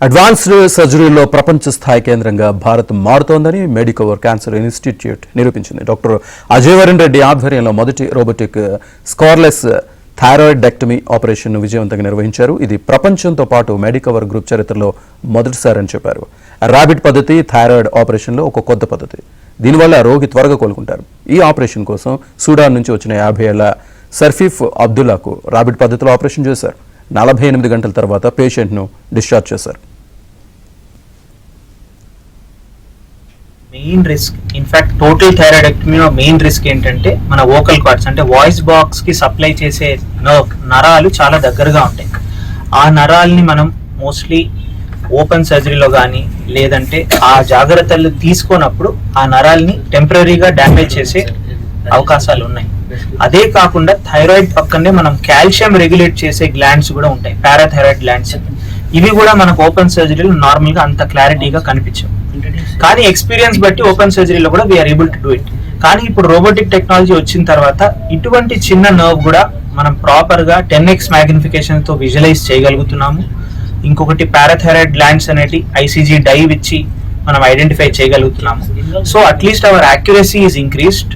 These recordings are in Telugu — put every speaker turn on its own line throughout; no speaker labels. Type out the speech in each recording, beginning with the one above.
అడ్వాన్స్డ్ సర్జరీలో ప్రపంచ స్థాయి కేంద్రంగా భారత్ మారుతోందని మెడికవర్ క్యాన్సర్ ఇన్స్టిట్యూట్ నిరూపించింది. డాక్టర్ అజయవరన్ రెడ్డి ఆధ్వర్యంలో మొదటి రోబోటిక్ స్కార్లెస్ థైరాయిడెక్టమీ ఆపరేషన్ను విజయవంతంగా నిర్వహించారు. ఇది ప్రపంచంతో పాటు మెడికవర్ గ్రూప్ చరిత్రలో మొదటిసారని చెప్పారు. ర్యాబిడ్ పద్ధతి థైరాయిడ్ ఆపరేషన్లో ఒక కొత్త పద్ధతి. దీనివల్ల రోగి త్వరగా కోలుకుంటారు. ఈ ఆపరేషన్ కోసం సూడాన్ నుంచి వచ్చిన 50 ఏళ్ల సర్ఫీఫ్ అబ్దుల్లాకు ర్యాబిడ్ పద్ధతిలో ఆపరేషన్ చేశారు. 48 గంటల తర్వాత పేషెంట్ను డిశ్చార్జ్ చేశారు.
మెయిన్ రిస్క్ ఇన్ఫాక్ట్ టోటల్ థైరాయిడెక్టమీలో మెయిన్ రిస్క్ ఏంటంటే మన వోకల్ కార్డ్స్ అంటే వాయిస్ బాక్స్ కి సప్లై చేసే నరాలు చాలా దగ్గరగా ఉంటాయి. ఆ నరాల్ని మనం మోస్ట్లీ ఓపెన్ సర్జరీలో కానీ లేదంటే ఆ జాగ్రత్తలు తీసుకున్నప్పుడు ఆ నరాల్ని టెంపరీగా డ్యామేజ్ చేసే అవకాశాలు ఉన్నాయి. అదే కాకుండా థైరాయిడ్ పక్కనే మనం కాల్షియం రెగ్యులేట్ చేసే గ్లాండ్స్ కూడా ఉంటాయి, పారాథైరాయిడ్ గ్లాండ్స్. ఇవి కూడా మనకు ఓపెన్ సర్జరీలో నార్మల్ గా అంత క్లారిటీగా కనిపించవు. కానీ ఎక్స్పీరియన్స్ బట్టి ఓపెన్ సర్జరీలో కూడా we're able to do it. కానీ ఇప్పుడు రోబోటిక్ టెక్నాలజీ వచ్చిన తర్వాత ఇటువంటి చిన్న నర్వ్ కూడా మనం ప్రాపర్ గా 10x మ్యాగ్నిఫికేషన్ తో విజువలైజ్ చేయగలుగుతున్నాము. ఇంకొకటి పారాథైరాయిడ్ గ్లాండ్స్ అనేటి ఐసీజీ డైవ్ ఇచ్చి మనం ఐడెంటిఫై చేయగలుగుతున్నాము. So at least our accuracy is increased.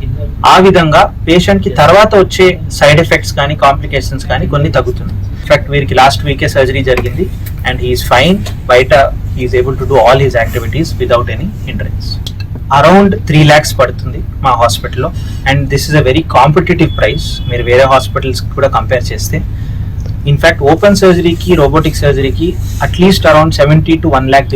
ఆ విధంగా పేషెంట్ కి తర్వాత వచ్చే సైడ్ ఎఫెక్ట్స్ కానీ కాంప్లికేషన్స్ కానీ కొన్ని తగ్గుతున్నాయి. ఇన్ఫాక్ట్ వీరికి లాస్ట్ వీకే సర్జరీ జరిగింది అండ్ హీఈస్ ఫైన్. బయట he is able to do all his activities without any hindrance. Around 3 lakhs పడుతుంది మా హాస్పిటల్లో and this is a very competitive price మీరు వేరే హాస్పిటల్స్ కూడా కంపేర్ చేస్తే. ఇన్ఫాక్ట్ ఓపెన్ సర్జరీకి రోబోటిక్ సర్జరీకి అట్లీస్ట్ అరౌండ్ 70 to 1 lakh